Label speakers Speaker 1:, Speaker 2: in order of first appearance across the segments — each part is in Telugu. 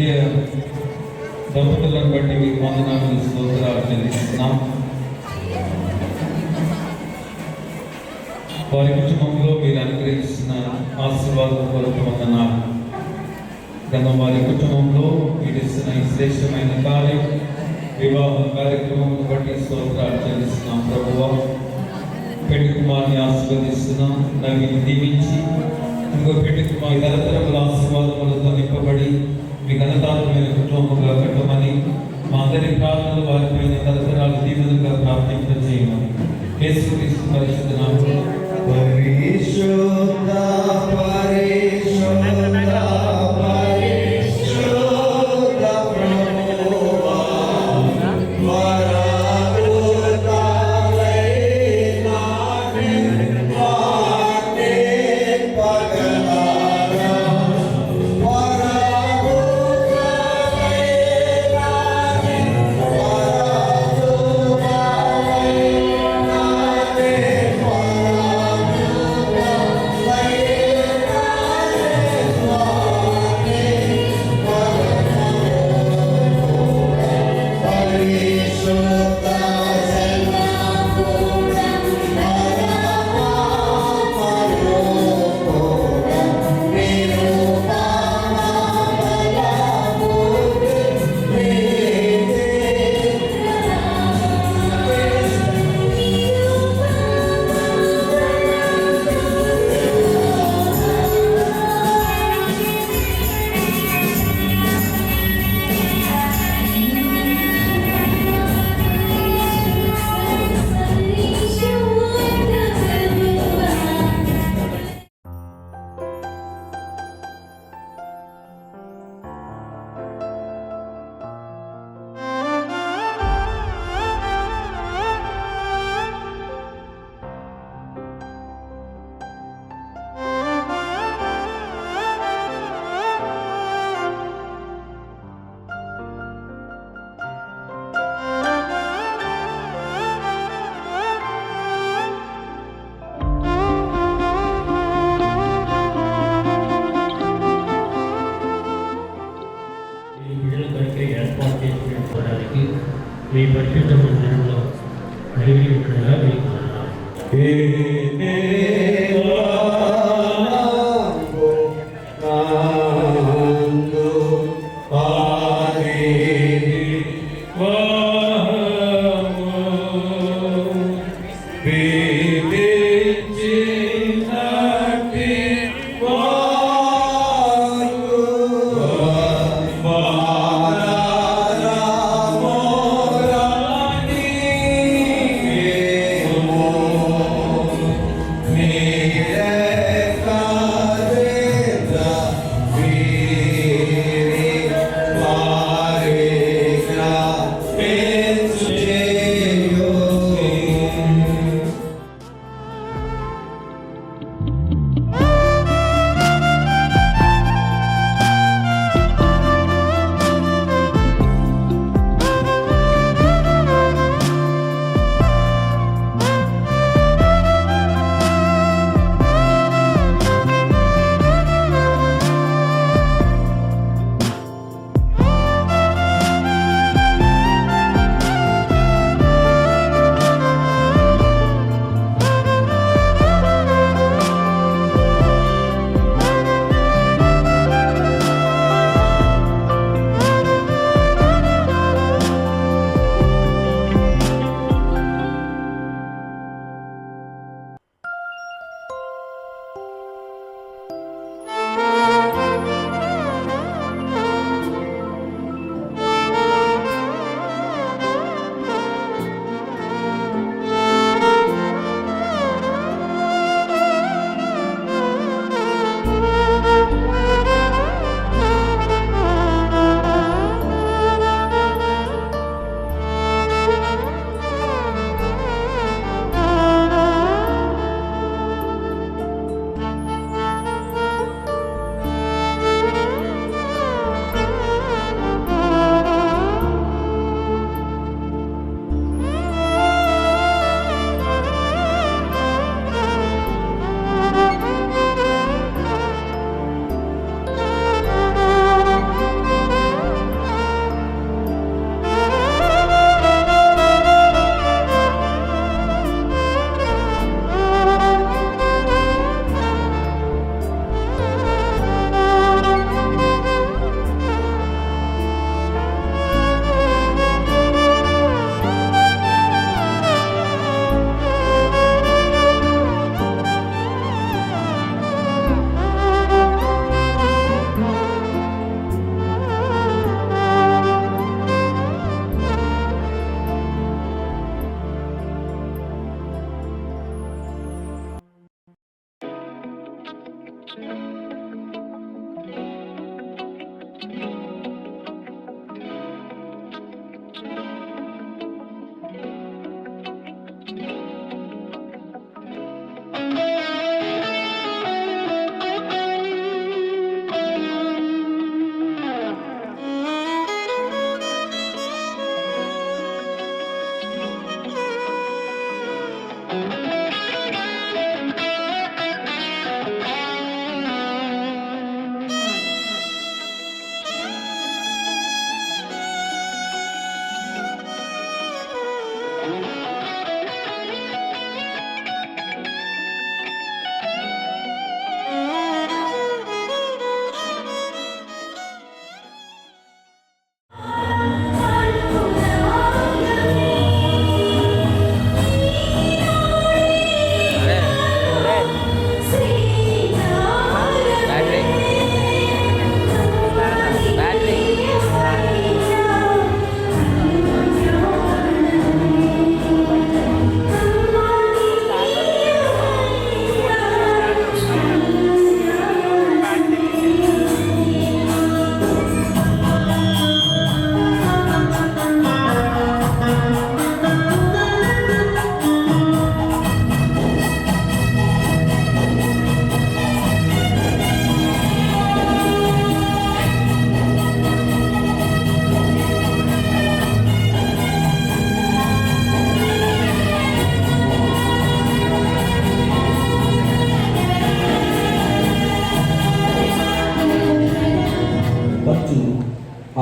Speaker 1: ప్రియ దంపతులను బట్టి మీకు వందనాలు స్తోత్రాలు చెల్లిస్తున్నాం. వారి కుటుంబంలో మీరు అనుగ్రహిస్తున్న ఆశీర్వాదం కొరకు వందనాలు. గత వారి కుటుంబంలో మీరు ఇస్తున్న ఈ శ్రేష్టమైన కార్యం వివాహ కార్యక్రమం బట్టి స్తోత్రాలు చెల్లిస్తున్నాం. ప్రభువా, పెళ్లి కుమార్ని ఆశీర్వదిస్తున్నాం. నవ్విని దీవించి ఇంకో పెళ్లి కుమార్ తరతరముల ఆశీర్వాదములతో నింపబడి మీ ఘనతాత్మైన కుటుంబంగా కట్టమని మా అందరి ప్రార్థనలు వారిపైన తరతరాలు దీవెనగా ప్రార్థింపజేయమని యేసుక్రీస్తు పరిశుద్ధ నామములో
Speaker 2: పరిశుద్ధ
Speaker 3: మీ పరిశుద్ధ మందిరంలో అడిగి ఉండగా మీకు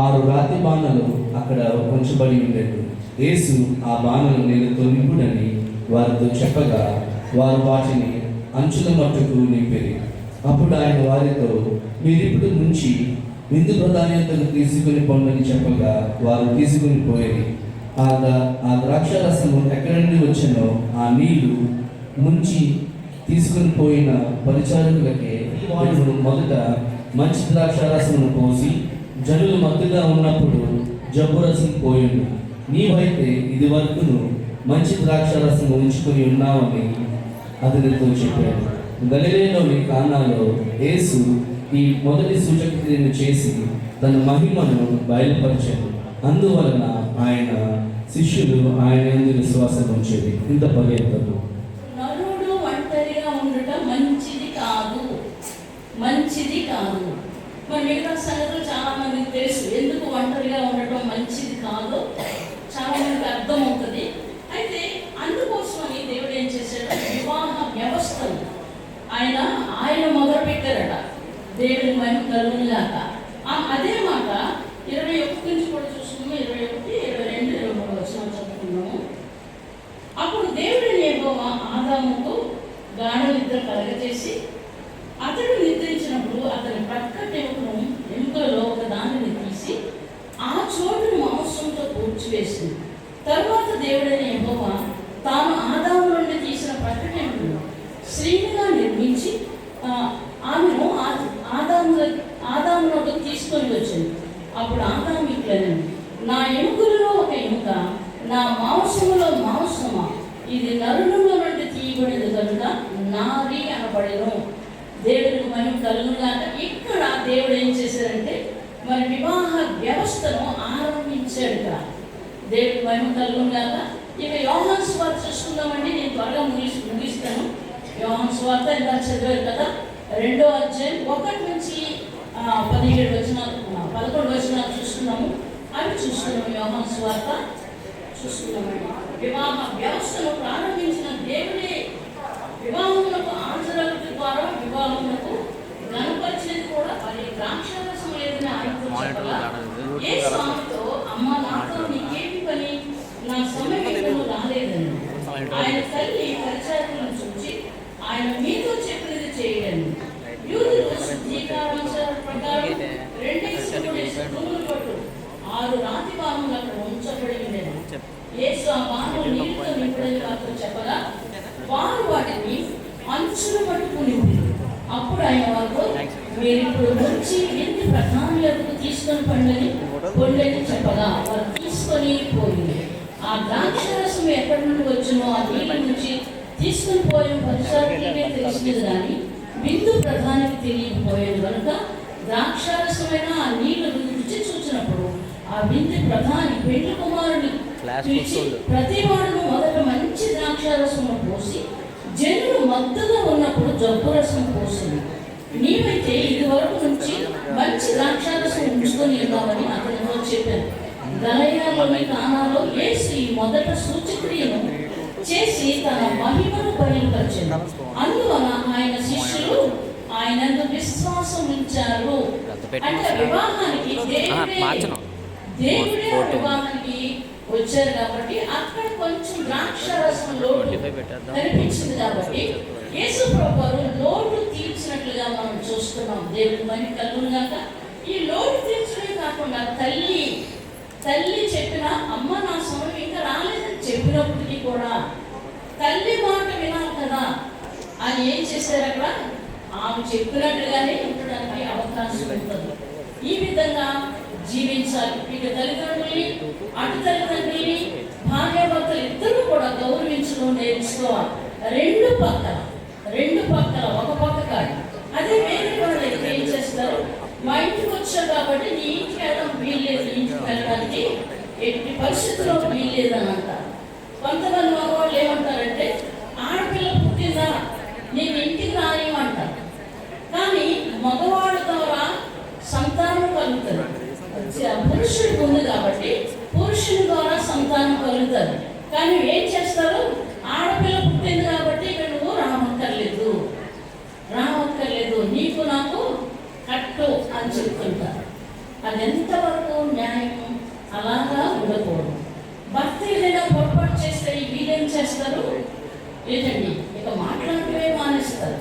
Speaker 2: 6 రాతి బాణలు అక్కడ ఉంచబడి ఉండేది. యేసు ఆ బాణలు నీళ్ళతో నింపుడని వారితో చెప్పగా వారు వాటిని అంచుల మట్టుకు నింపిరి. అప్పుడు ఆయన వారితో, మీరిప్పుడు నుంచి విందు ప్రధాన్యతను తీసుకుని పొందని చెప్పగా వారు తీసుకుని పోయేది. ఆ ద్రాక్షారసము ఎక్కడి నుండి వచ్చినో ఆ నీళ్లు ముంచి తీసుకుని పోయిన పరిచారకులకే వారు మొదట మంచి ద్రాక్షారసమును పోసి జనులు మత్తుగా ఉన్నప్పుడు జబ్బు రసం పోయిండు. నీవైతే ఇది వరకును మంచి ద్రాక్షారసం ఉంచుకొని ఉన్నావని అతనితో చెప్పాడు. గలిలయలోని కానాలో యేసు ఈ మొదటి సూచక క్రియను చేసి తన మహిమను బయలుపరిచాడు. అందువలన ఆయన శిష్యులు ఆయన యందు విశ్వాసం ఉంచేది. ఇంత పర్యంతము
Speaker 4: నరుడు ఒంటరిగా ఉండటం మంచిది కాదు, మంచిది కాదు. మరి మిగతా సంగతులు చాలా మందికి తెలుసు, ఎందుకు ఒంటరిగా ఉండటం మంచిది కాదో చాలా మందికి అర్థమవుతుంది. అయితే అందుకోసమని దేవుడు ఏం చేశాడు, వివాహ వ్యవస్థను ఆయన మొదలు పెట్టారట. దేవుని మహిమ కలుగునుగాక. అదే మాట 21 నుంచి కూడా చూసుకున్నాము. 21, 22, 23 వచనాలు చదువుకున్నాము. అప్పుడు దేవుడు యెహోవా ఆదాముకు గాఢ నిద్ర కలగజేసి అతడు నిద్రించినప్పుడు అతని ప్రక్కటి ఎముకలలో ఒక దానిని తీసి ఆ చోటును మాంసంతో పూడ్చివేసింది. తరువాత దేవుడైన యెహోవా తాను ఆదాము నుండి తీసిన ప్రక్కటి ఎముకను స్త్రీగా నిర్మించి ఆమెను ఆదాములోకి తీసుకొని వచ్చింది. అప్పుడు ఆదాము ఇట్లనెను, నా ఎముకలలో ఒక ఎముక, నా మాంసములో మాంసమా, ఇది నరులలో నుండి తీయబడింది కనుక నారి అనబడెను. దేవుడికి మహిమ కలుగునుగాక. ఇక్కడ దేవుడు ఏం చేశారంటే మరి వివాహ వ్యవస్థను ఆరంభించాడు. ఇక్కడ దేవుడికి మహిమ కలుగునుగాక. ఇక యోహాను సువార్త చూసుకుందామండి. నేను త్వరగా ముగిస్తాను. యోహాను సువార్త ఇలా చదివారు కదా, 2వ అధ్యాయం 1 నుంచి 17 వచనాలు 11 వచనాలు చూస్తున్నాము. అవి చూస్తున్నాము. యోహాను సువార్త చూస్తున్నామండి. వివాహ వ్యవస్థను ప్రారంభించిన దేవుడే వివాహములకు ఆచరణల ద్వారా వివాహములకు గణపరిచేది కూడా. మరి ద్రాక్షారసం లేదని ఆయనతో చెప్పగా ఏ స్వామితో, అమ్మ నాతో నీకేమి పని, నా సమయంలో రాలేదని ఆయన తల్లి పరిచారకులను చూసి ఆయన మీతో చెప్పినది చేయడండి. యూదులు శుద్ధీకరణ ప్రకారం 2 తూములు పట్టు 6 రాతి బాణములు అక్కడ ఉంచబడి ఉండేది. యేసు ఆ బాణములు నీటితో నింపడని వారితో చెప్పగా వారు వాటిని అంచులు పట్టుకుని నింపారు. అప్పుడు ఆయన వారితో, మీరు ఇప్పుడు వచ్చి విందు ప్రధానులకు తీసుకొని పొండని చెప్పగా వారు తీసుకొని పోయింది. ఆ ద్రాక్షరసం ఎక్కడి నుండి వచ్చినో ఆ నీళ్ళ నుంచి తీసుకుని పోయిన పరిసరాలకే తెలిసినది కానీ విందు ప్రధానికి తెలియకపోయేది కనుక ద్రాక్షారసమైన ఆ నీళ్లు రుచి చూసినప్పుడు ఆ విందు ప్రధాని పెండ్లి కుమారుని పిలిచి ప్రతి వాడును మొదట మంచి ద్రాక్షారసమును పోసి జనులు మత్తుగా ఉన్నప్పుడు జబ్బు రసం పోసింది. నీవైతే ఇదివరకు నుంచి మంచి ద్రాక్షారసం ఉంచుకొని ఉన్నామని అతనితో చెప్పారు. గలయలోని కానాలో యేసు ఈ మొదట సూచక్రియను చేసి తన మహిమను బయలుపరిచాడు. అందువలన ఆయన శిష్యులు ఆయనందు విశ్వాసం ఉంచారు. అంటే వివాహానికి దేవుడే వివాహానికి వచ్చారు కాబట్టి అక్కడ కొంచెం ద్రాక్షారసం లోటు కనిపించింది. కాబట్టి యేసు ప్రభువు లోటు తీర్చినట్లుగా మనం చూస్తున్నాం. దేవుని మహిమ కలుగునుగాక. ఈ లోటు తీర్చడమే కాకుండా తల్లి చెప్పిన, అమ్మ నా సమయం ఇంకా రాలేదని చెప్పినప్పటికీ కూడా తల్లి మాట వినాలి కదా అని ఏం చేశారు, అక్కడ ఆమె చెప్పినట్టుగానే ఉండడానికి అవకాశం ఉంటుంది. ఈ విధంగా జీవించాలి. ఇక తల్లిదండ్రుల్ని, అటు తల్లిదండ్రుల్ని, భార్యాభర్తలు ఇద్దరు కూడా గౌరవించడం నేర్చుకోవాలి. రెండు పక్కల ఒక పక్క కాదు. అదే వేరే వాళ్ళు ఏం చేస్తారు, మా ఇంటికి వచ్చావు కాబట్టి నీ ఇంటికి వెళ్ళడం వీల్లేదు, నీ ఇంటికి వెళ్ళడానికి ఎట్టి పరిస్థితుల్లో వీల్లేదని అంటారు. కొంతమంది మగవాళ్ళు ఏమంటారంటే, ఆడపిల్ల పుట్టిందా నేను ఇంటికి రానివ్వమంటారు. కానీ మగవాళ్ళ ద్వారా సంతానం కలుగుతుంది. పురుషుడికి ఉంది కాబట్టి పురుషుని ద్వారా సంతానం కలుగుతుంది. కానీ ఏం చేస్తారు, ఆడపిల్ల పుట్టింది కాబట్టి ఇక్కడ నువ్వు రావక్కర్లేదు, నీకు నాకు కట్టు అని చెప్తుంటారు. అది ఎంతవరకు న్యాయం? అలాగా ఉండకూడదు. భర్త ఏదైనా పొరపాటు చేస్తే వీళ్ళేం చేస్తారు? ఏంటండి, ఇక మాట్లాడటమే మానేస్తారు.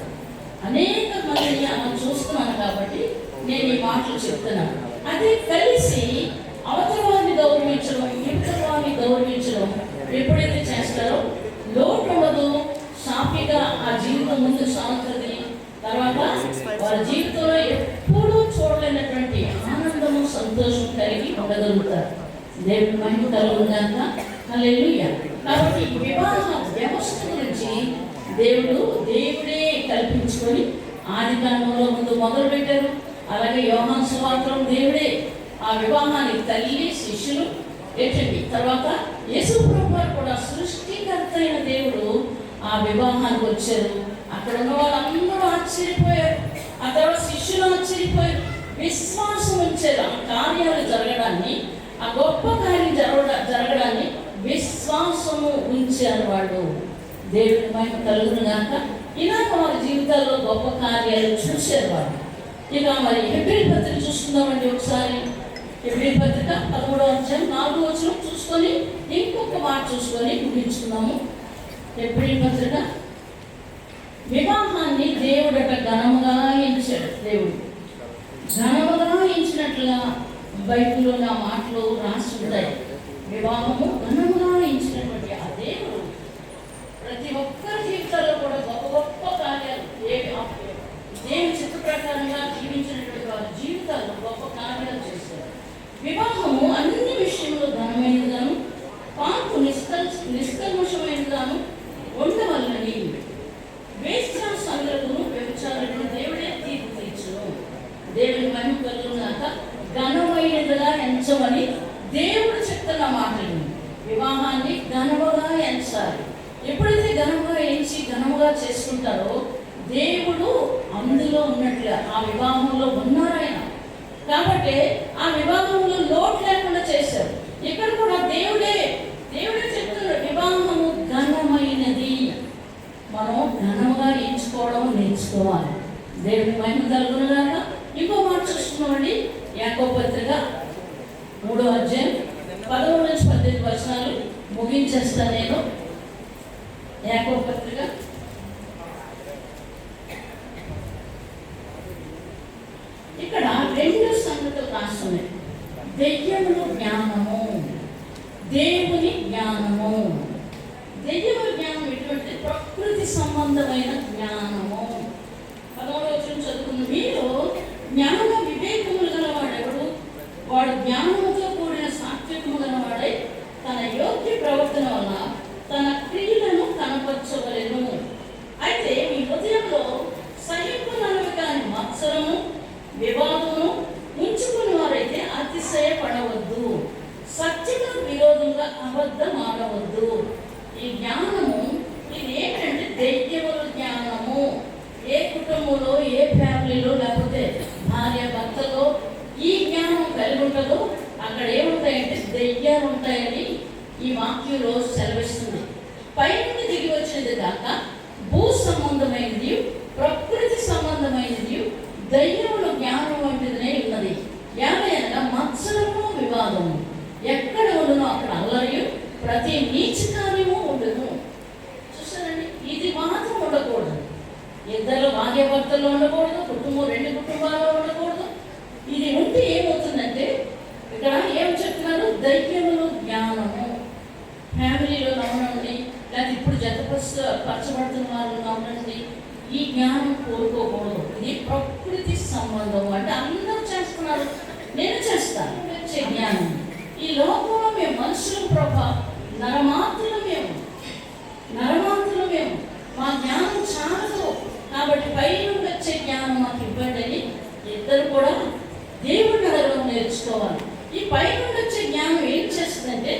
Speaker 4: అనేక మందిని అలా చూస్తున్నాను కాబట్టి నేను ఈ మాటలు చెప్తున్నాను. అదే కలిసి అవతలవాన్ని గౌరవించడం, యువతవాన్ని గౌరవించడం ఎప్పుడైతే చేస్తారో లోటు ఉండదు, సాఫీగా ఆ జీవితం ముందు సాగుతుంది. తర్వాత వారి జీవితంలో ఎప్పుడూ చూడలేనటువంటి ఆనందము, సంతోషం కలిగి ఉండగలుగుతారు. దేవుని మహిమ కలుగుగాక. హల్లెలూయా. కాబట్టి ఈ వివాహ వ్యవస్థ గురించి దేవుడే కల్పించుకొని ఆది కాలంలో ముందు మొదలు పెట్టారు. అలాగే యోహాను సువార్తలో దేవుడే ఆ వివాహానికి తల్లి, శిష్యులు ఏంటండి, తర్వాత యేసు ప్రభువు కూడా సృష్టికర్త అయిన దేవుడు ఆ వివాహానికి వచ్చారు. అక్కడ ఉన్న వాళ్ళందరూ ఆశ్చర్యపోయారు. ఆ తర్వాత శిష్యులు ఆశ్చర్యపోయారు, విశ్వాసం ఉంచారు. ఆ కార్యాలు జరగడాన్ని, ఆ గొప్ప కార్యం జరగడాన్ని విశ్వాసము ఉంచారు వాళ్ళు. దేవుని మహిమ కలుగును గాక. ఇలాగ వారి జీవితాల్లో గొప్ప కార్యాలు చూశారు వాళ్ళు. ఇక మరి హెబ్రీ పత్రిక చూసుకుందామండి ఒకసారి. హెబ్రీ పత్రిక 13వ అధ్యాయం 4వ వచనం చూసుకొని ఇంకొక మాట చూసుకొని ముగించుకుందాము. హెబ్రీ పత్రిక. వివాహాన్ని దేవుడట ఘనముగా ఎంచాడు. దేవుడు ఘనముగా ఎంచినట్లుగా బైబిల్లో నా మాటలు రాసి ఉంటాయి. వివాహము ఘనముగా ఎంచినటువంటి ఆ దేవుడు ప్రతి ఒక్కరి జీవితాల్లో కూడా గొప్ప గొప్ప కార్యాలు, దేవుని చిత్త ప్రకారంగా జీవించినటువంటి వారి జీవితాల్లో గొప్ప కార్యాలు చేస్తారు. వివాహము అన్ని విషయంలో ఘనమైనదిగాను, పాపు నిష్కల్మషమైనదిగాను ఉండవల్లని వేశ్యాసంగులను వ్యభిచారులను దేవుడే తీర్పు తీర్చును. దేవుని మహిమ కలుగుగాక. ఘనమైనదిగా ఎంచమని దేవుడు చెప్తున్న మాటలు. వివాహాన్ని ఘనముగా ఎంచాలి. ఎప్పుడైతే ఘనముగా ఎంచి ఘనముగా చేసుకుంటారో దేవుడు అందులో ఉన్నట్లుగా ఆ వివాహంలో ఉన్నారాయన. కాబట్టి ఆ వివాహంలో లోటు లేకుండా చేశారు. ఇక్కడ కూడా దేవుడే చెప్తున్నారు, వివాహము ఘనమైనది. మనం ఘనముగా ఎంచుకోవడం నేర్చుకోవాలి. దేవుని మహిమ కలుగునుగాక. ఇంకో మాట చూస్తున్నామండి. యాకోబు పత్రిక 3వ అధ్యాయం 11 నుంచి 18 వచనాలు ముగించేస్తాను నేను. యాకోబు పత్రిక ఇక్కడ 2 సంగతులు రాస్తున్నాయి. దెయ్యముల జ్ఞానము, దేవుని జ్ఞానము. దెయ్యముల జ్ఞానం ఎటువంటి? ప్రకృతి సంబంధమైన జ్ఞానము. 11వ వచనం చదువుకున్న మీరు జ్ఞాన వివేకములు గలవాడెవడు? వాడు జ్ఞానముతో కూడిన సాత్వికము గలవాడై తన యోగ్య ప్రవర్తన వల్ల తన క్రియలను కనపరచవలెను. అయితే మీ హృదయంలో సహింపునవి కాని మత్సరము, వివాదమును ఉంచుకుని వారైతే అతిశయపడవద్దు. సత్యముకు విరోధంగా అబద్ధం ఆడవద్దు. ఈ జ్ఞానము ఇది ఏంటంటే దైత్యముల జ్ఞానము. ఏ కుటుంబంలో, ఏ ఫ్యామిలీలో, లేకపోతే భార్య భర్తలో ఈ జ్ఞానం కలిగి ఉంటుందో అక్కడ ఏముంటాయంటే దెయ్యాలు ఉంటాయని ఈ వాక్యంలో సెలవిస్తుంది. పైనుండి దిగి వచ్చినది కాక భూ సంబంధమైనది, ప్రకృతి సంబంధమైనది దయ్యముల జ్ఞానం వంటిదినే ఉన్నది. ఏమైనా మత్సరము, వివాదము ఎక్కడ ఉండునో అక్కడ అల్లరియు ప్రతి నీచ కార్యము ఉండును. చూసారండి, ఇది మాత్రం ఉండకూడదు. ఇద్దరు భార్య భర్తలు ఉండకూడదు, కుటుంబం 2 కుటుంబాల్లో ఉండకూడదు. ఇది ఉంటే ఏమవుతుందంటే ఇక్కడ ఏం చెప్తున్నారు? దైత్యములు జ్ఞానము. ఫ్యామిలీలో నవ్వండి, లేదా ఇప్పుడు జతపరచబడుతున్న వాళ్ళు నవ్వండి. ఈ జ్ఞానం కోరుకోకూడదు. ఇది ప్రకృతి సంబంధం. అంటే అందరూ చేస్తున్నారు, నేను చేస్తాను వచ్చే జ్ఞానం. ఈ లోకంలో మేము మనుషులు నరమాత్రులు మేము మా జ్ఞానం చాలదు. కాబట్టి పైన వచ్చే జ్ఞానం మాకు ఇవ్వండి అని ఇద్దరు కూడా దేవుడిని అడగడం నేర్చుకోవాలి. ఈ పైన వచ్చే జ్ఞానం ఏం చేస్తుందంటే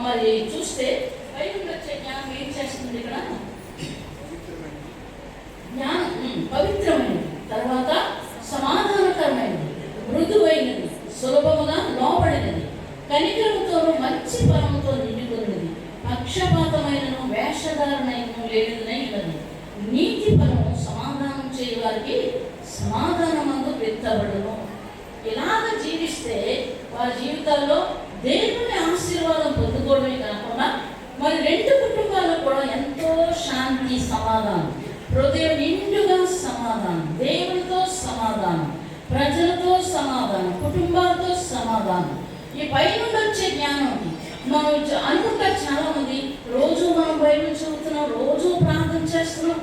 Speaker 4: మరి చూస్తే పైన వచ్చే జ్ఞానం ఏం చేస్తుంది? ఇక్కడ జ్ఞానం పవిత్రమైనది, తర్వాత సమాధానకరమైనది, మృదువైనది, సులభముగా లోబడినది, కనికరముతోనూ మంచి ఫలముతో నిండుకున్నది, పక్షపాతమైనను వేషధారణైనను లేనిదైనది, నీతి ఫలము సమాధానం చేయవారికి సమాధానమందు విత్తబడును. ఇలాగ జీవిస్తే వారి జీవితాల్లో దేవుని ఆశీర్వాదం పొందుకోవడమే కాకుండా మరి రెండు కుటుంబాల్లో కూడా ఎంతో శాంతి, సమాధానం, హృదయం నిండుగా సమాధానం, దేవునితో సమాధానం, ప్రజలతో సమాధానం, కుటుంబాలతో సమాధానం. ఈ పైనుండి వచ్చే జ్ఞానంకి మనం అనుకుంటారు చాలా మంది, రోజు మనం బైబిల్ చదువుతున్నాం, రోజు ప్రార్థన చేస్తున్నాం,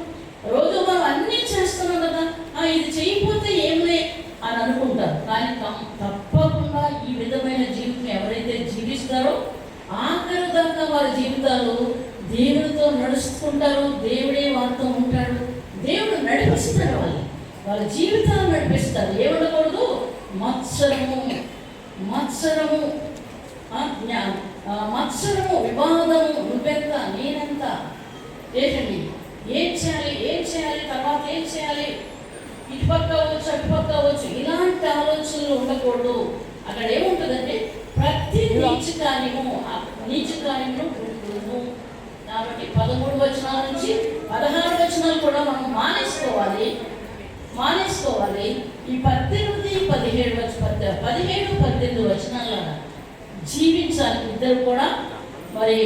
Speaker 4: రోజు మనం అన్నీ చేస్తున్నాం కదా, ఇది చేయకపోతే ఏంలే అని అనుకుంటారు. కానీ తప్పకుండా ఈ విధమైన జీవితం ఎవరైతే జీవిస్తారో ఆఖరి దాకా వారి జీవితాలు దేవుడితో నడుచుకుంటారు, దేవుడే వారితో ఉంటాడు, దేవుడు నడిపిస్తారు, వాళ్ళ జీవితాలు నడిపిస్తారు. ఏముండకూడదు? మత్సరము, వివాదము, నువ్వెంత నేనెంత, ఏంటండి ఏం చేయాలి తర్వాత ఏం చేయాలి, ఇటుపక్క అవ్వచ్చు అటుపక్క అవ్వచ్చు, ఇలాంటి ఆలోచనలు ఉండకూడదు. అక్కడ ఏముంటుందంటే ప్రతి నీచ కార్యము ఉండకూడదు. కాబట్టి 13 వచనాల నుంచి 16 వచనాలు కూడా మనం మానేసుకోవాలి. ఈ 18, 18 వచనాల జీవించాలి. ఇద్దరు కూడా మరి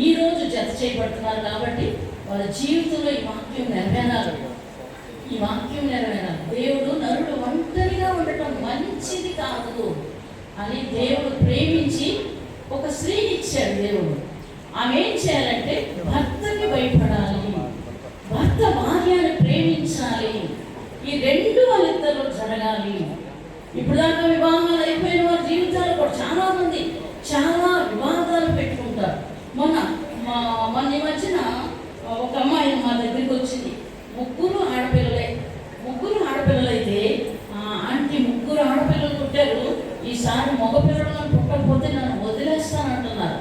Speaker 4: ఈరోజు జత చేయబడుతున్నారు కాబట్టి వాళ్ళ జీవితంలో ఈ వాక్యం నెరవేరాలి. దేవుడు నరుడు ఒంటరిగా ఉండటం మంచిది కాదు అని దేవుడు ప్రేమించి ఒక స్త్రీని ఇచ్చాడు దేవుడు. ఆమె ఏం చేయాలంటే భర్తకి భయపడాలి, భర్త భార్యను ప్రేమించాలి. ఈ రెండు వాళ్ళిద్దరిలో జరగాలి. ఇప్పుడు దాకా వివాహాలు అయిపోయిన వారి జీవితాలు కూడా చాలా మంది చాలా వివాదాలు పెట్టుకుంటారు. మొన్న ఈ మధ్యన ఒక అమ్మాయి మా దగ్గరికి వచ్చింది. ముగ్గురు ఆడపిల్లలైతే ఆంటీ 3 ఆడపిల్లలు పుట్టారు, ఈసారి మగపిల్లలను పుట్టకపోతే నన్ను వదిలేస్తానంటున్నారు.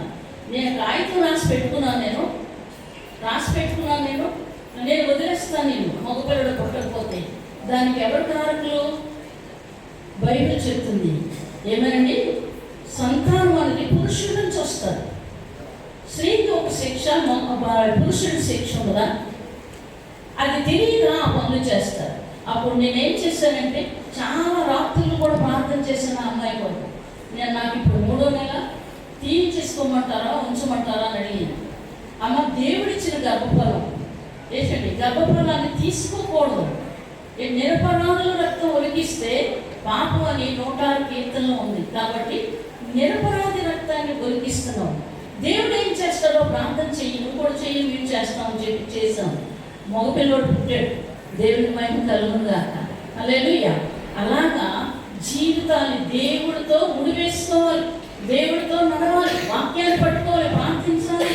Speaker 4: నేను కాగితం రాసి పెట్టుకున్నాను, నేను వదిలేస్తాను మగపిల్లలు పుట్టకపోతే. దానికి ఎవరు కారకులు? బైబిల్ చెప్తుంది ఏమనండి, సంతానం అనేది పురుషుడి నుంచి వస్తారు. స్త్రీకి ఒక శిక్ష, పురుషుడి శిక్ష ఉందా? అది తెలియక ఆ పనులు చేస్తారు. అప్పుడు నేనేం చేశానంటే చాలా రాత్రులు కూడా ప్రార్థన చేసిన అమ్మాయి కొరకు. నాకు ఇప్పుడు 3వ నెల తీయించేసుకోమంటారా ఉంచమంటారా అని అడిగింది. అమ్మ, దేవుడిచ్చిన గర్భఫలం ఏంటండి, గర్భఫలాన్ని తీసుకోకూడదు. నిరపరాధుల రక్తం ఒలికిస్తే పాపం అని 106 కీర్తనలో ఉంది. కాబట్టి నిరపరాధి రక్తాన్ని ఒలికిస్తున్నాం. దేవుడు ఏం చేస్తాడో ప్రార్థన చెయ్యి, నువ్వు కూడా చెయ్యి, మేము చేస్తామని చెప్పి చేసాం. మగపిల్లోడు పుట్టాడు, దేవుని మహిమ కలుగుగాక. హల్లెలూయా. అలాగా జీవితాన్ని దేవుడితో ముడివేసుకోవాలి, దేవుడితో నడవాలి, వాక్యాన్ని పట్టుకోవాలి, ప్రార్థించాలి.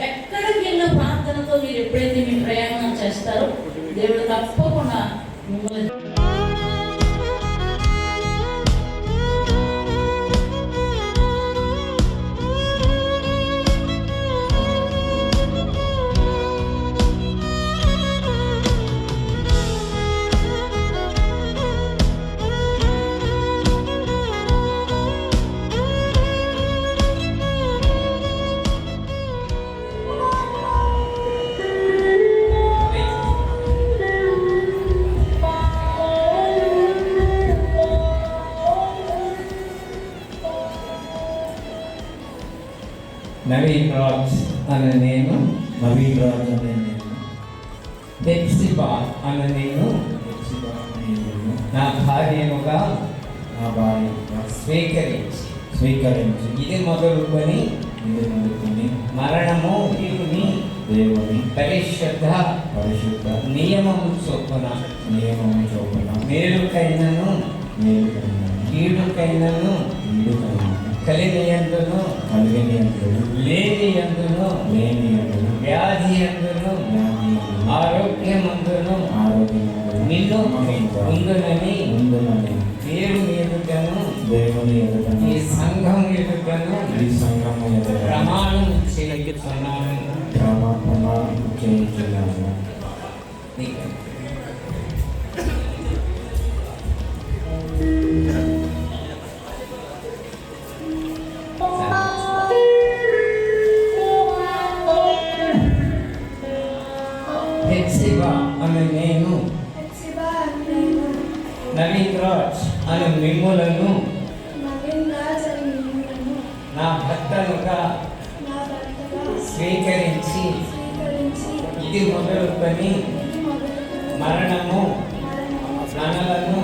Speaker 4: ఎక్కడికి వెళ్ళిన ప్రార్థనతో మీరు ఎప్పుడైతే మీ ప్రయాణం చేస్తారో దేవుడు తప్పకుండా మిమ్మల్ని
Speaker 2: నవీన్ రాజ్ అనే నేను, హెప్సిబా అనే నేను నా భార్యనుగా స్వీకరించి ఇది మొదలుకొని మరణము దేవుని పరిశుద్ధ నియమము చొప్పున మేలుకైనను కీడుకైనను కలిగినందును లేనియందును వ్యాధి అందును ఆరోగ్యమందును నిన్ను ఉందునని దేవుని ఎదుటను ఈ సంఘం ఎదుటను ప్రమాణం చేయించున్నాను. హెప్సిబా అనే నేను, నవీన్ రాజ్ అనే మిమ్ములను
Speaker 5: నా భర్తనుగా
Speaker 6: నా భర్తగా
Speaker 5: స్వీకరించి
Speaker 6: స్వీకరించి
Speaker 5: ఇది మొదలుకొని
Speaker 6: ఇది మొదలుకొని
Speaker 5: మరణము మనలను
Speaker 6: మనలను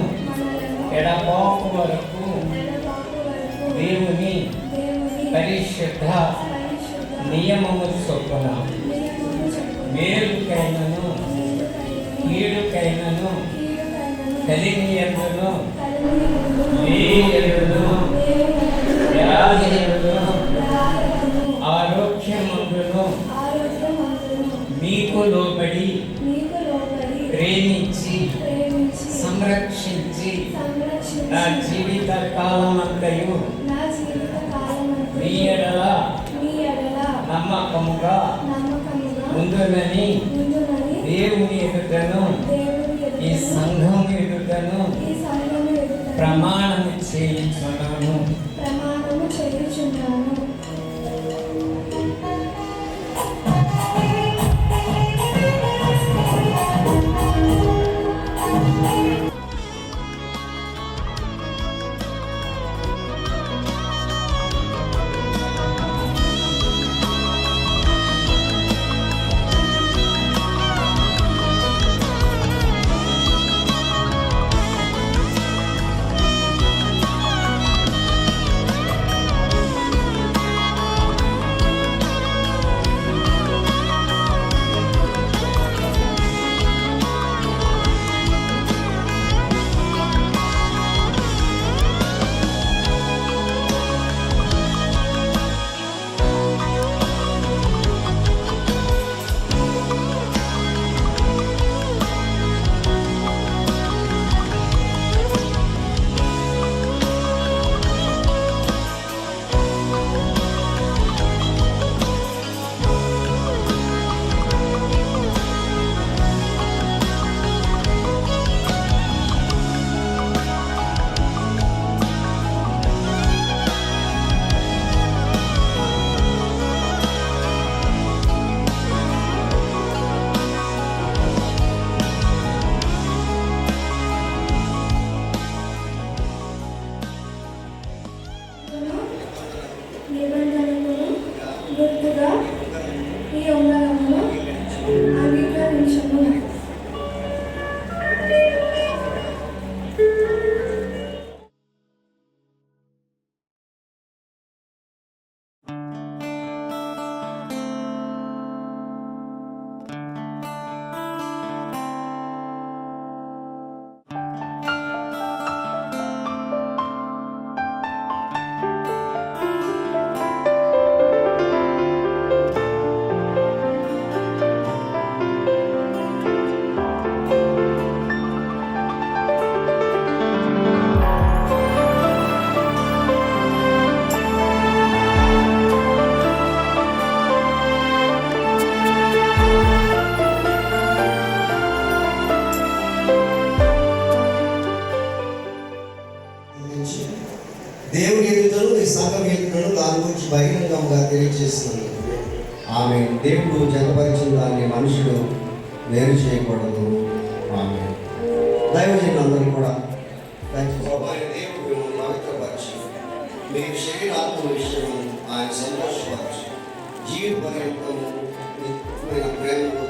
Speaker 5: ఎడబాపు వరకు
Speaker 6: ఎడబాపు వరకు
Speaker 5: దేవుని
Speaker 6: దేవుని
Speaker 5: పరిశుద్ధ
Speaker 6: పరిశుద్ధ
Speaker 5: నియమము చొప్పున
Speaker 6: నియమము చొప్పున
Speaker 5: మేలుకైనను కీడుకైనను కలిగియను వీరులను వ్యాధులను ఆరోగ్యమందును మీకు లోబడి ప్రేమించి సంరక్షించి నా జీవిత కాలమంతయు మీ ఎడల నమ్మకముగా ఉండునని దేవుని ఎదుటను ఈ సంఘం ఎదుటను ప్రమాణము చేయించున్నాను.
Speaker 6: ప్రమాణము చేయుచున్నాను. నిబంధనలను గుర్తుగా ఈ ఉంగరమును అంగీకరించును.
Speaker 7: దేవుని ఎదుటను ఈ సంఘం ఎదుటను దాని గురించి బహిరంగంగా తెలియజేస్తున్నాను. ఆమె దేవుడు జతపరిచిన దాన్ని మనుషుడు వేరు చేయకూడదు. ఆమె దైవజనులందరూ కూడా దేవుడు మిమ్మల్ని పవిత్రపరిచి మీ శరీరాత్మ విషయం ఆయన సంతోషపరచి జీవిత పర్యంతము నిత్యమైన ప్రేమలో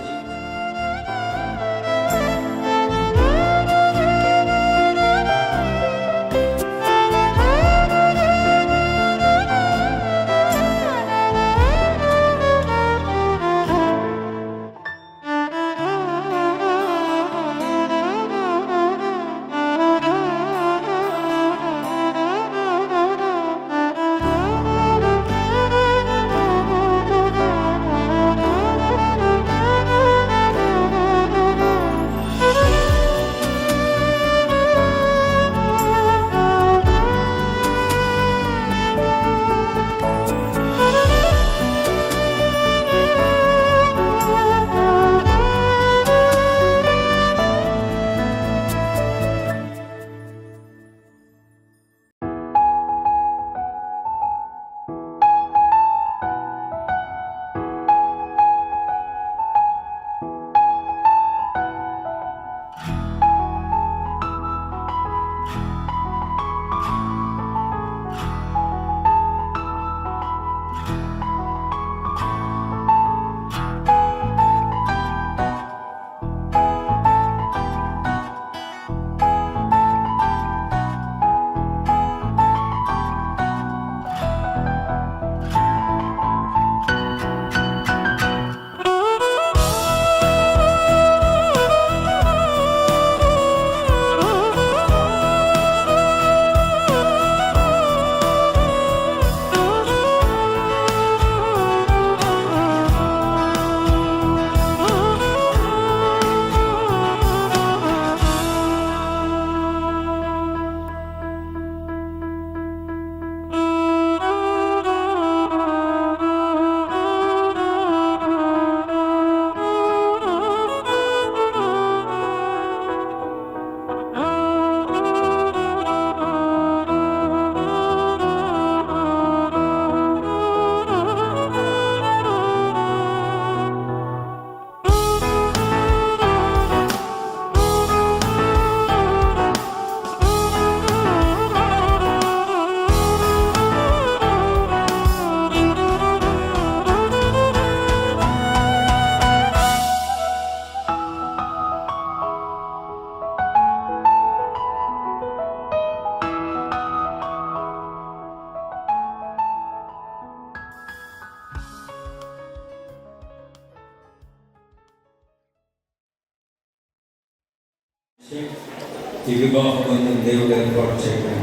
Speaker 1: ఈ వివాహ బంధం దేవుడు ఏర్పాటు చేయడం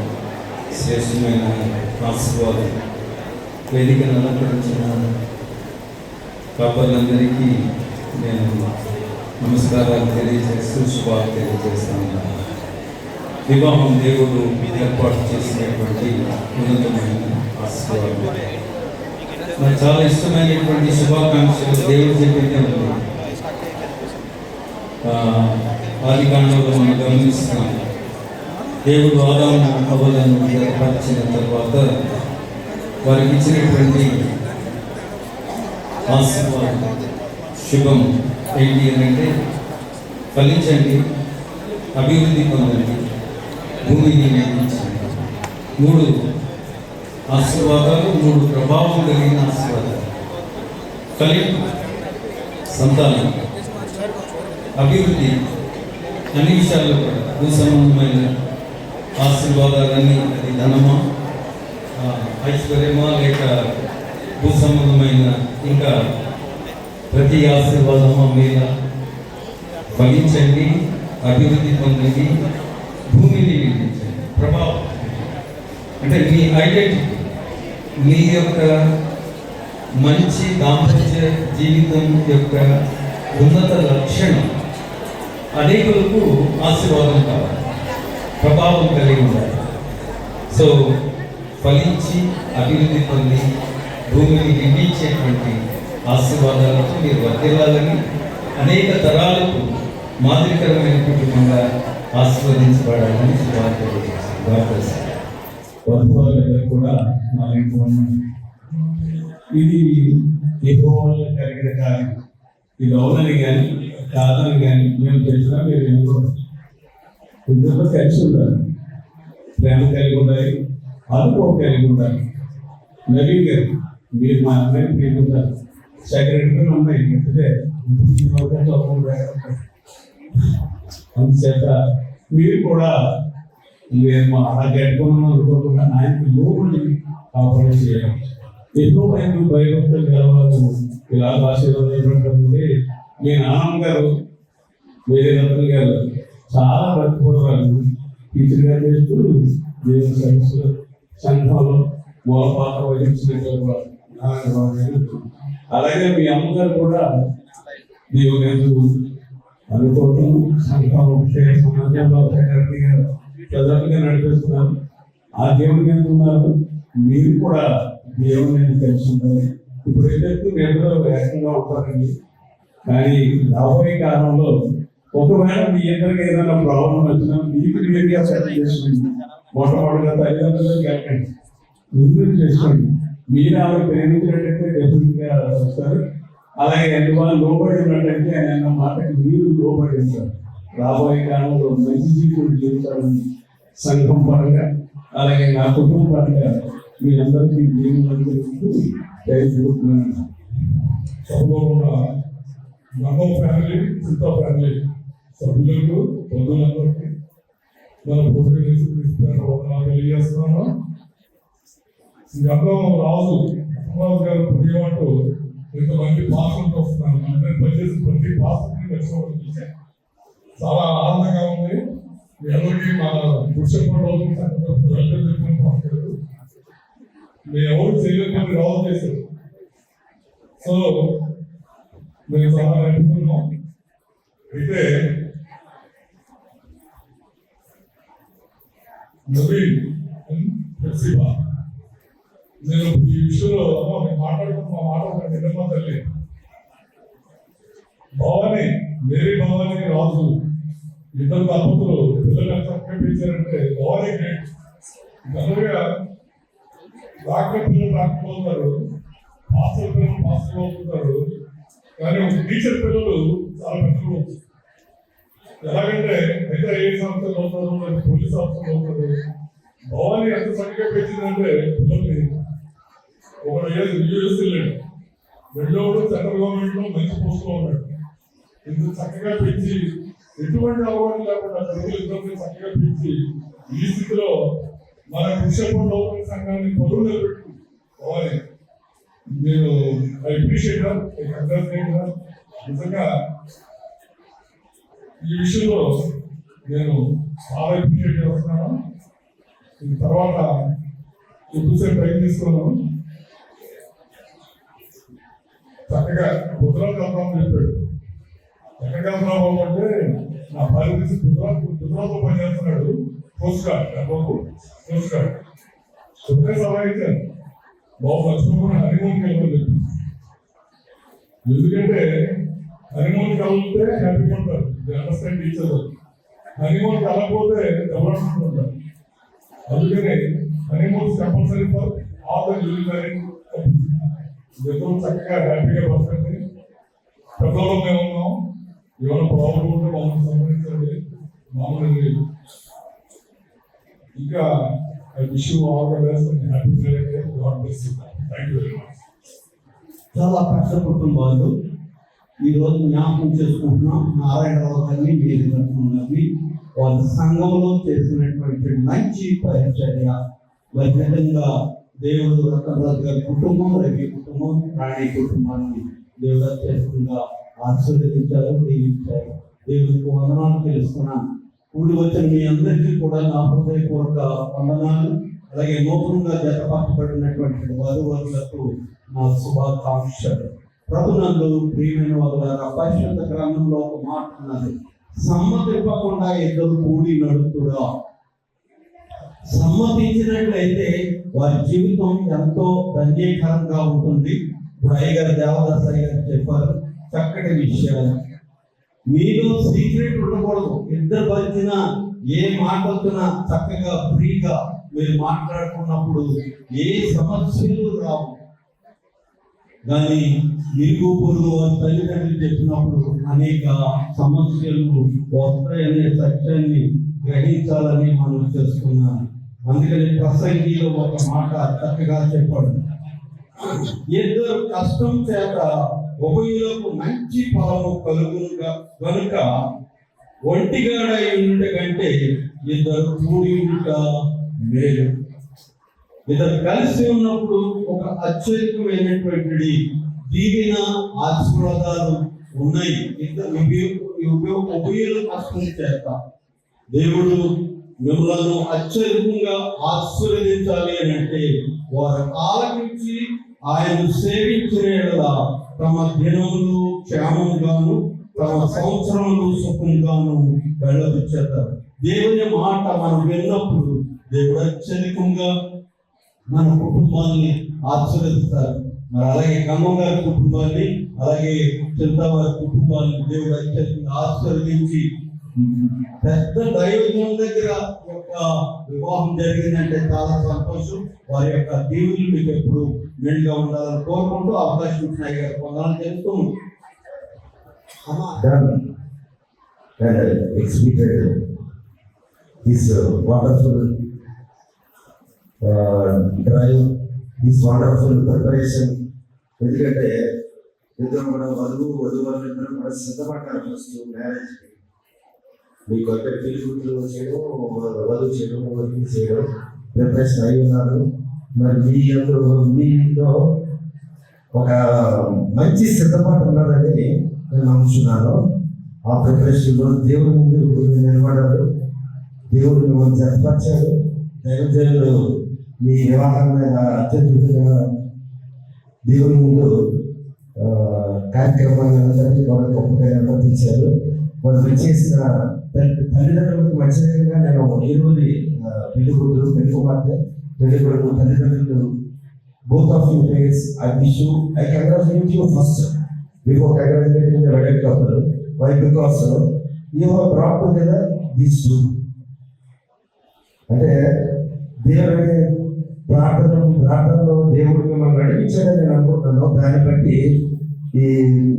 Speaker 1: శ్రేష్టమైన ఆశీర్వాదం. వేదికను అలంకరించిన కాపర్లందరికీ నేను నమస్కారాలు తెలియజేస్తూ శుభాలు తెలియజేస్తాను. వివాహం దేవుడు ఏర్పాటు చేసినటువంటి ఉన్నతమైన ఆశీర్వాదం. నాకు చాలా ఇష్టమైనటువంటి శుభాకాంక్షలు దేవుడు చెప్పిందే ఉంది. ఆది కాండంలో మనం గమనిస్తున్నాం. దేవుడు ఆదాము హవ్వలను ఏర్పరిచిన తర్వాత వారికి ఇచ్చినటువంటి ఆశీర్వాదం శుభం ఏంటి అంటే ఫలించండి, అభివృద్ధి పొందండి, భూమిని నిర్మించండి. 3 ఆశీర్వాదాలు, 3 ప్రభావం కలిగిన ఆశీర్వాదాలు. ఫలింపు, సంతానం, అభివృద్ధి, అన్ని విషయాల్లో కూడా భూ సంబంధమైన ఆశీర్వాదాలన్నీ, అది ధనమా, ఐశ్వర్యమా, లేక భూ సంబంధమైన ఇంకా ప్రతి ఆశీర్వాదమా మీద ఫలించండి, అభివృద్ధి పొందండి, భూమిని నిర్మించండి. ప్రభావం అంటే మీ ఐడెంటిటీ, మీ యొక్క మంచి దాంపత్య జీవితం యొక్క ఉన్నత లక్షణం అనేకులకు ఆశీర్వాదం కావాలి, ప్రభావం కలిగి ఉండాలి. సో ఫలించి అభివృద్ధి పొంది భూమిని నిర్మించేటువంటి ఆశీర్వాదాలతో మీరు వర్తిల్లాలని, అనేక తరాలకు మాదిరికరమైన కుటుంబంగా ఆశీర్వదించబడాలని
Speaker 8: వధువులందరూ కూడా నా ఇంటి ఉన్నాయి. ఇది యెహోవాలో కలిగిన కార్యం. ఇది అవునని కానీ కాదని కానీ మేము చేసినా మీరు ఎందుకు ఇద్దరు కలిసి ఉండాలి, ప్రేమ కలిగి ఉండాలి, అనుభవం కలిగి ఉండాలి. నవీన్ గారు మీరు మా అమ్మాయిని ప్రేమ ఉండాలి. సెక్రటరీ అమ్మాయి అంటే అందుచేత మీరు కూడా మేము అలా కట్టుకున్నాం అనుకోకుండా ఆయనకి లోపలి కాపాడు చేయాలి. ఎక్కువ ఆయన భయభక్తులు కలవాలి. ఇలా ఆశీర్వాదం మీ నాన్నమ్మ గారు వేరే రత్న గారు చాలా బతిపోరాలు టీచర్ గారు చేస్తూ దేవుని సర్వీసులు సంఘంలో మూల పాత్ర వహించినట్టు. అలాగే మీ అమ్మగారు కూడా దేవుని అనుకోవటం సంఘం సమాజంలో ప్రజలుగా నడిపిస్తున్నారు. ఆ దేవుని ఎంత ఉన్నారు, మీరు కూడా దేవుని కలిసి ఉంటారు. ఇప్పుడైతే మీరు వేగంగా ఉంటారండి, కానీ రాబోయే కాలంలో ఒకవేళ మీ ఇద్దరికి ఏదైనా ప్రాబ్లం వచ్చినా మీకు మీరుగా సెట్ చేసుకోండి. మొట్టమొదటిగా తల్లిదండ్రులకు వెళ్ళండి, ముందు చేసుకోండి. మీరు ఆమె ప్రేమించినట్టయితే డెఫినెట్గా వస్తారు. అలాగే ఎందువల్ల లోబడి ఉన్నట్టయితే ఆయన మాటకి మీరు లోబడి ఉంటారు. రాబోయే కాలంలో మంచి జీవితం జీవితాలని సంఘం పరంగా అలాగే నా కుటుంబం పరంగా మీ అందరికీ నమ్మో ఫ్యామిలీ ఇంత ఫ్యామిలీ సభ్యులకు బంధువులందరికీ మన పూర్వీకులు తెలియజేస్తున్నాను. గతం రాజు గారు పుణ్యమంటూ ఇంతమంది పాత్రలు వస్తున్నాను. అంటే పనిచేసి ప్రతి పాత్రని వచ్చినప్పుడు చూసాను, చాలా ఆనందంగా ఉంది. ఎవరికి మన పురుషులు మేము ఎవరు చేయలేకపోతే రాజు చేశారు. సో మేము చాలా నేర్చుకున్నాం. అయితే నవీన్ ప్రతిభ నేను ఈ విషయంలో మాట్లాడుతున్న నిజమా తల్లి భవాని మేరీ భవానికి రాజు ఇద్దరు దంపతులు పిల్లలు ఎంత పెంచారంటే భవాని గ్రేట్. జనరల్గా డాక్టర్ పిల్లలు డాక్టర్ అవుతారు, మాస్టర్ పిల్లలు మాస్టర్ అవుతుంటారు, కానీ టీచర్ పిల్లలు చాలా పెద్దలు. ఎలాగంటే అయితే ఏ సంస్థలు అవుతారు, పోలీస్ సంస్థలు అవుతారు. భవాని ఎంత చక్కగా పెంచిందంటే పిల్లల్ని ఒకడు యూఎస్ వెళ్ళాడు, రెండోడు సెంట్రల్ గవర్నమెంట్ లో మంచి పోస్ట్ లో ఉన్నాడు. ఇంత చక్కగా పెంచి ఎటువంటి అవగాహన లేకుండా పిల్లలు ఇద్దరిని చక్కగా పెంచి ఈ స్థితిలో మన పురుషత్వం లోపల సంఘాన్ని పొరుగు నిలబెట్టు భవాని. నేను ఐ అప్రిషియేట్ నిజంగా ఈ విషయంలో నేను చాలా అప్రిషియేట్ చేస్తున్నాను. ఈ తర్వాత ఎక్కువసేపు టైం తీసుకున్నాను. చక్కగా గుజరాత్ వెళ్తామని చెప్పాడు. ఎక్కడికి వెళ్తున్నావు అంటే నా భార్య తీసి గుజరాత్లో పనిచేస్తున్నాడు. కోస్ట్ గార్డ్ కోస్ట్ గార్డ్ చెప్తే సలహా ఇచ్చాను, బాబు మర్చిపోకుండా హనీమూన్కి వెళ్ళమని చెప్పి. ఎందుకంటే హనీమూన్కి వెళ్తే హ్యాపీగా ఉంటారు, అండర్స్టాండ్ టీచర్. హనీమూన్కి వెళ్ళకపోతే డెవలప్మెంట్. అందుకని honeymoons compulsory for all the living. ఇద్దరు చక్కగా హ్యాపీగా బతకండి. పెద్దలో మేము ఉన్నాం, ఏమైనా ప్రాబ్లం ఉంటే మమ్మల్ని సంప్రదించండి. మామూలు ఇంకా I wish you all the best and happy day. God bless you. Thank you very much.
Speaker 9: చాలా పెద్ద కుటుంబాలు ఈరోజు జ్ఞాపకం చేసుకుంటున్నాం. నారాయణరావు గారిని, వీరి గారిని, వాళ్ళ సంఘంలో చేసినటువంటి మంచి పరిచర్య. మరి నిజంగా దేవుడు రతనరాజు గారి కుటుంబం, రవి కుటుంబం, రాణి కుటుంబాన్ని దేవుడు అత్యధికంగా ఆశీర్వదించారు, దీవించారు. దేవుడికి వందనాలు తెలుస్తున్నాను. కూడి వచ్చిన మీ అందరికీ కూడా నా హృదయపూర్వక వందనాలు. అలాగే నూతనంగా జతపరచబడినటువంటి వధువరులకు నా శుభాకాంక్షలు. ప్రభునందు ప్రియమైన వారు, పరిశుద్ధ గ్రంథంలో ఒక మాట ఉన్నది, సమ్మతింపకుండా ఇద్దరు కూడి నడుతుడా. సమ్మతించినట్లయితే వారి జీవితం ఎంతో ధన్యకరంగా ఉంటుంది. ఇప్పుడు అయ్యగారు, దేవదాస్ అయ్యగారు చెప్పారు చక్కటి విషయాలు. మీలో సీక్రెట్ ఉండకూడదు. ఇద్దరు వచ్చిన ఏ మాట వచ్చినా చక్కగా ఫ్రీగా మీరు మాట్లాడుకున్నప్పుడు ఏ సమస్యలు రావు. కానీ ఇరుగు పొరుగు తల్లిదండ్రులు చెప్పినప్పుడు అనేక సమస్యలు వస్తాయనే సత్యాన్ని గ్రహించాలని మనం చేస్తున్నాం. అందుకని ప్రసంగిలో ఒక మాట చక్కగా చెప్పాడు, ఇద్దరు కష్టం చేత ఉభయులకు మంచి ఫలము కలుగును కనుక ఒంటిగాడై ఉండే కంటే ఇద్దరు కూడి ఉంట మేలు. ఇద్దరు కలిసి ఉన్నప్పుడు ఒక అత్యధికమైనటువంటి దీవెన ఆశీర్వాదాలు ఉన్నాయి. ఇద్దరు ఉభయుల కష్టం చేత దేవుడు మిమ్మల్ని అత్యధికంగా ఆశీర్వదించాలి అని అంటే వారు ఆలకించి ఆయన సేవించిన తమ దినములు క్షేమంగాను, తమ సంవత్సరములు సుఖంగాను వెళ్ళబుచ్చేస్తారు. దేవుని మాట మనం విన్నప్పుడు దేవుడు అత్యధికంగా మన కుటుంబాన్ని ఆశీర్వదిస్తారు. మరి అలాగే గమ్మ గారి కుటుంబాన్ని, అలాగే చింతవారి కుటుంబాన్ని దేవుడు అత్యధికంగా ఆశీర్వదించి పెద్ద దైవజనం దగ్గర యొక్క వివాహం జరిగిందంటే చాలా సంతోషం. వారి యొక్క దీవులు మీకు ఎప్పుడు మెండుగా ఉండాలని కోరుకుంటూ అవకాశం ఇచ్చినాయి గారు పొందాలని తెలుస్తూ
Speaker 10: వండర్ఫుల్ ప్రిపరేషన్. ఎందుకంటే ఇద్దరు కూడా వధువులు ఇద్దరు కూడా సిద్ధపడ్డారు ఫస్ట్ మ్యారేజ్. మీకు అక్కడ పెళ్లికూతురు చేయడం, వధువు చేయడం, వధువు చేయడం ప్రిపరేషన్ అయి ఉన్నారు. మరి మీలో ఒక మంచి సిద్ధపాటు ఉన్నదని నేను నమ్ముతున్నాను. ఆ ప్రిపరేషన్లో దేవుడి ముందు నిలబడ్డారు. దేవుడు మిమ్మల్ని జతపరిచాడు. దైవజనులు మీ వివాహం మీద అత్యద్భుతంగా దేవుడి ముందు కార్యక్రమాలందరినీ కూడా గొప్పగా నిర్వర్తించారు. వాళ్ళు వచ్చేసిన తల్లిదండ్రులకు మంచిగా నేను ఈరోజు పెళ్లి కూతురు, పెళ్లి కుమార్తె, పెళ్లి కొడుకు తల్లిదండ్రులు both of you parents, I wish you, I congratulate you first before congratulating the wedded couple. Why? Because you have brought together these two. అంటే దేవుడి ప్రార్థనలో దేవుడు మిమ్మల్ని నడిపించాడని నేను అనుకుంటున్నాను. దాన్ని బట్టి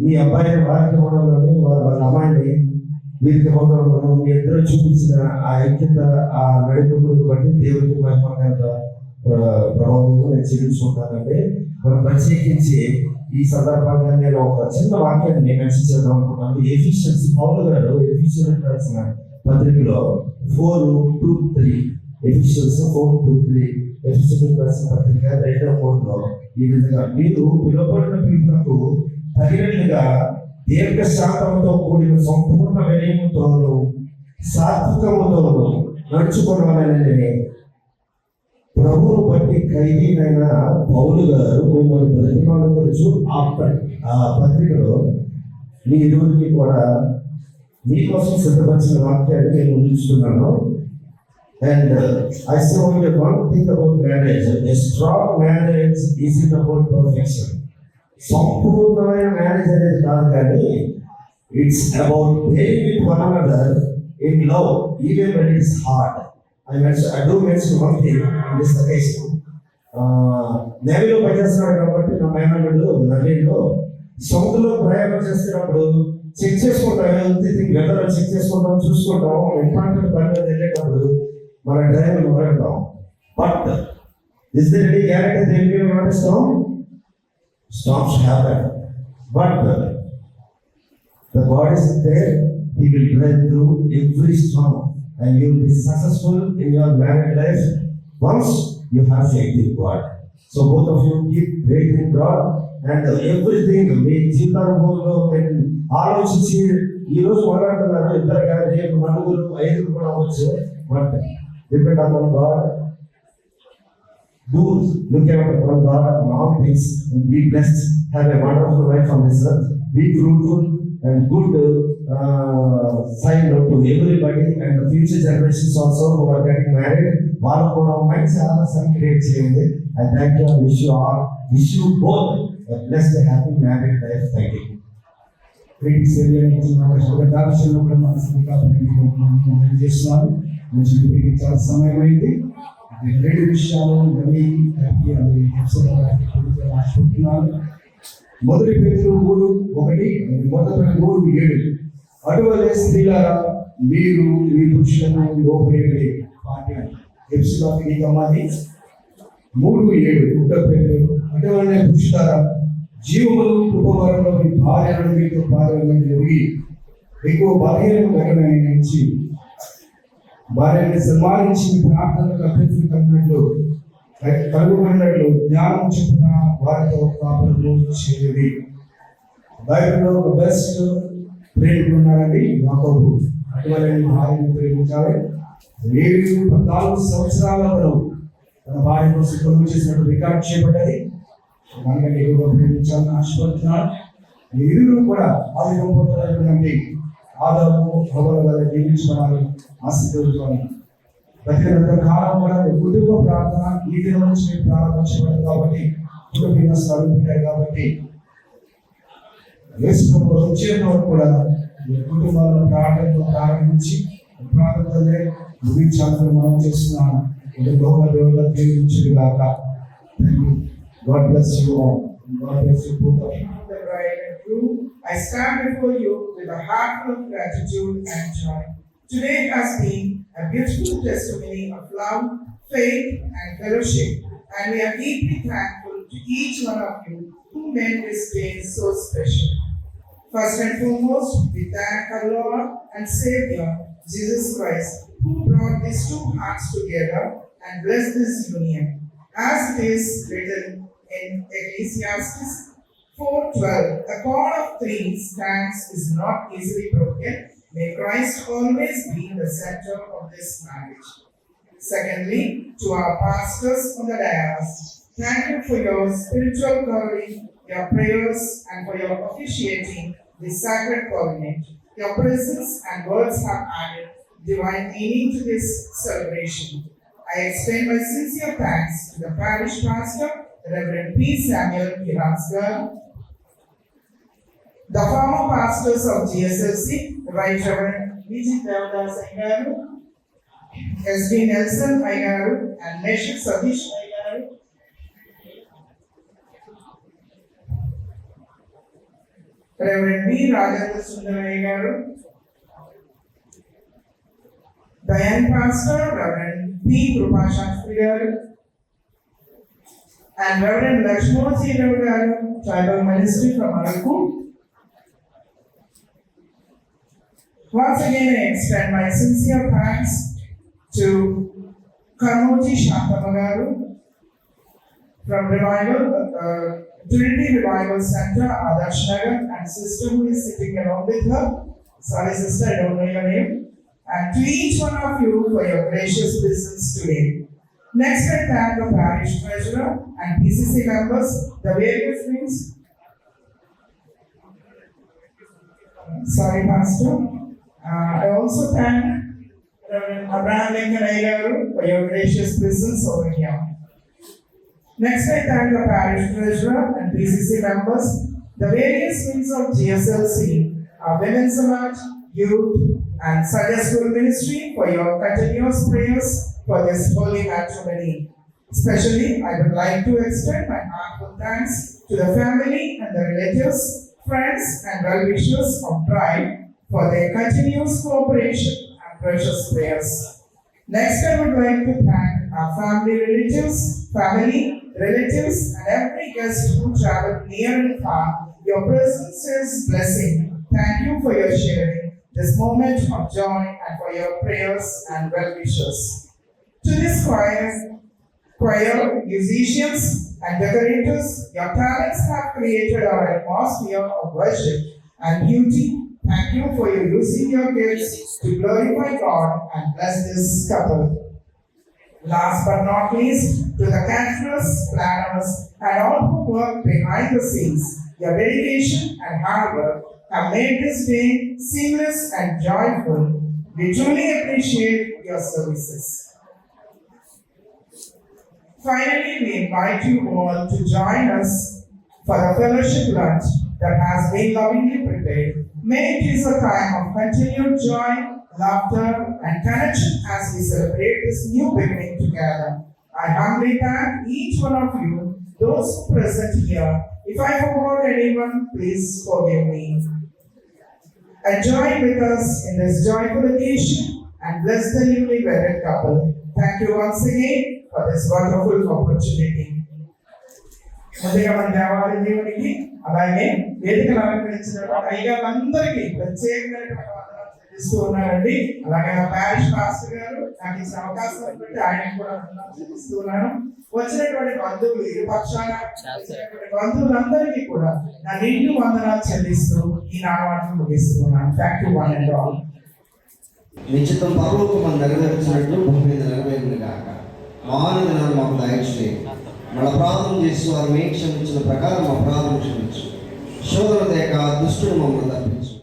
Speaker 10: మీ అబ్బాయిని వారికి ఇవ్వడంలోని వాళ్ళ అమ్మాయిని వీరికి ఇవ్వడంలో మీ ఇద్దరు చూపించిన ఆ ఐక్యత, ఆ నడిపింపును బట్టి దేవుడికి మహిమకరంత ప్రభావం నేను చెల్లించుకుంటానండి. మనం ప్రత్యేకించి ఈ సందర్భంగా నేను ఒక చిన్న వాక్యాన్ని మెన్షన్ చేద్దాం అనుకున్నాను. ఎఫిషియన్స్ పౌలు గారు ఎఫిషియన్స్ రాసిన పత్రికలో 4:2-3 ఎఫిషియన్స్ 4:2-3 ఎఫిషియన్స్ రాసిన పత్రిక 2:3లో ఈ విధంగా మీరు పిలువబడిన పిలుపునకు తగినట్లుగా దీర్ఘ శాంతంతో కూడిన సంపూర్ణ వినయముతోను సాత్వికముతో నడుచుకోవాలని ప్రభువును బట్టి ఖైదీనైన పౌలు గారు మిమ్మల్ని ప్రతిపాదనవచ్చు ఆ పత్రికలో మీ ఇరువురికి కూడా మీకోసం సిద్ధపరిచిన వాక్యాన్ని నేను ముందుస్తున్నాను. And I say only one thing about marriage. A strong marriage isn't about perfection. సంపూర్ణమైన మ్యారేజ్ అనేది కాదు, కానీ it's about being with one another in love, even when it's hard. I do mention one thing on this occasion. నేవీలో పనిచేస్తున్నాడు కాబట్టి నా మేనల్లుడు నవీన్లో సముద్రంలో ప్రయాణం చేస్తున్నప్పుడు చెక్ చేసుకుంటాం, వెదర్ చెక్ చేసుకుంటాం, చూసుకుంటాం. ఇంపార్టెంట్ పని మీద వెళ్ళేటప్పుడు మన డ్రైవర్ మొదలెడతాం. But is there any guarantee they will not stop? Storms happen, but the God is there. He will drive through every storm, and you will be successful in your married life once you have faith in God. So both of you keep faith in God, and everything మీ జీవితంలో ఆలోచించి ఈ రోజు మాట్లాడుతున్నారు ఇద్దరు కానీ రేపు 4, 5 కూడా అవ్వచ్చు. But depend upon God. Do look at God on all things and be blessed. Have a wonderful life on this earth. Be fruitful and good sign to everybody and the future generations also who are getting married. వాళ్ళు కూడా మంచి ఆలోచన క్రియేట్ చేయండి. I thank you. Wish you both a blessed, happy married life. Thank you.
Speaker 8: చేస్తున్నాను. చాలా సమయం అయింది. రెండు విషయాలు ఆశపడుతున్నాను. మొదటి పేతురు 3:1, అటువలే స్త్రీలారా మీరు మీ పురుషులను లోబడి పాఠ్యం ఎప్సిలాకి 3:7 అటువలే పురుషులారా జీవములు కృపవరంలో మీ భార్యలను మీతో భార్యలను ఎరిగి ఎక్కువ బలహీనమైనచి భార్యని సన్మానించి ప్రార్థనకు అభ్యర్థించినట్లు కలుగుకున్నట్లు జ్ఞానం చెప్పున వారితో కాపురము చేయండి. బైబిల్లో ఒక బెస్ట్ ప్రేమికుడు ఉన్నాడండి, యాకోబు. అటువంటి భార్యను ప్రేమించాలి. 14 సంవత్సరాల తన భార్య కోసం కొలువు చేసినట్టు రికార్డ్ చేయబడ్డది. మనకంటే ఎక్కువగా ప్రేమించాలని ఆశపడుతున్నాడు. ఇరువురు కూడా ఆదిగంపోతున్నటువంటి ఆదాము హవ్వల వల్ల జీవించబడాలి, ఆశీర్వదించాలి. ప్రతిరోజు కాలం కూడా కుటుంబ ప్రార్థన ఈ దినం నుంచి ప్రారంభించబడింది కాబట్టి కుటుంబ అడుగుతాయి కాబట్టి వేసుకున్న వచ్చేంత వరకు కూడా కుటుంబాలను ప్రార్థనతో ప్రారంభించి ప్రార్థనలే ముగించాలని మనం చేస్తున్నాను. గౌరవ దేవుళ్ళ దీవించుడు గాక. God bless you all. God bless you both of you.
Speaker 11: The bride and groom, I stand before you with a heart full of gratitude and joy. Today has been a beautiful testimony of love, faith, and fellowship, and we are deeply thankful to each one of you who made this day so special. First and foremost, we thank our Lord and Savior, Jesus Christ, who brought these two hearts together and blessed this union. As it is written in Ecclesiastes 4:12, a cord of 3 strands is not easily broken. May Christ always be the center of this marriage. Secondly, to our pastors on the dais, thank you for your spiritual covering, your prayers, and for your officiating this sacred covenant. Your presence and words have added divine meaning to this celebration. I extend my sincere thanks to the parish pastor, Reverend P. Samuel Kiransgar, the former pastors of GSLC, Right Reverend Vijay Devdas Ayyaru, S.D. Nelson Ayyaru, and Meshach Satish Ayyaru, Reverend V. Rajendra Sundar Ayyaru, the young pastor, Reverend P. Krupa Shastri Garu, and Reverend Lakshmurti Garu, Tribal Ministry from Araku. Once again, I extend my sincere thanks to Karmoji Shantamagaru from Trinity Revival Center, Adarsh Nagar, and sister who is sitting along with her. Sorry, sister, I don't know your name. and to each one of you for your gracious presence today. Next, I thank the parish treasurer and PCC members, the various wings. Sorry, Pastor. I also thank Reverend Abraham Lincoln Aigaru for your gracious presence over here. Next, I thank the parish treasurer and PCC members, the various wings of GSLC, our Women's March, Youth, and Sunday School Ministry for your continuous prayers for this holy matrimony. Especially, I would like to extend my heartfelt thanks to the family and the relatives, friends, and well-wishers of bride for their continuous cooperation and precious prayers. Next, I would like to thank our family, relatives, and every guest who traveled near and far. Your presence is blessing. Thank you for your sharing this moment of joy and for your prayers and well wishes. To this choir, musicians, and decorators, your talents have created our atmosphere of worship and beauty. Thank you for using your gifts to glorify God and bless this couple. Last but not least, to the caterers, planners, and all who work behind the scenes, your dedication and hard work have made this day seamless and joyful. We truly appreciate your services. Finally, we invite you all to join us for the fellowship lunch that has been lovingly prepared. May it is a time of continued joy, laughter, and connection as we celebrate this new beginning together. I humbly thank each one of you, those present here. If I forgot anyone, please forgive me. Join with us in this joyful occasion and bless the newly wedded couple. Thank you once again for this wonderful opportunity. ముందుగా మన దేవాలయ దేవునికి అలాగే వేదికలు అలంకరించినటువంటి అయ్యగారులందరికీ ప్రత్యేకమైనటువంటి వందనాలు చెల్లిస్తూ ఉన్నారండి. అలాగే నా ప్యారిష్ పాస్టర్ గారు నాకు ఇచ్చిన అవకాశం బట్టి ఆయనకు కూడా వందనాలు చెల్లిస్తూ ఉన్నాను. వచ్చినటువంటి బంధువులు ఇరు పక్షాన వచ్చినటువంటి బంధువులందరికీ కూడా నా నిండు వందనాలు చెల్లిస్తూ ఈ నామాన్ని ముగిస్తున్నాను. Thank you one and all.
Speaker 7: నిశ్చితం పరలోకమందు నెరవేర్చినట్లు భూమి మీద నెరవేరును గాక. మానవులను మాకు దయచేయండి. మన అపరాధం చేసి వారు మేము క్షమించిన ప్రకారం అపరాధం క్షమించు. శోధన లేక దుష్టుడు మమ్మల్ని తప్పించు.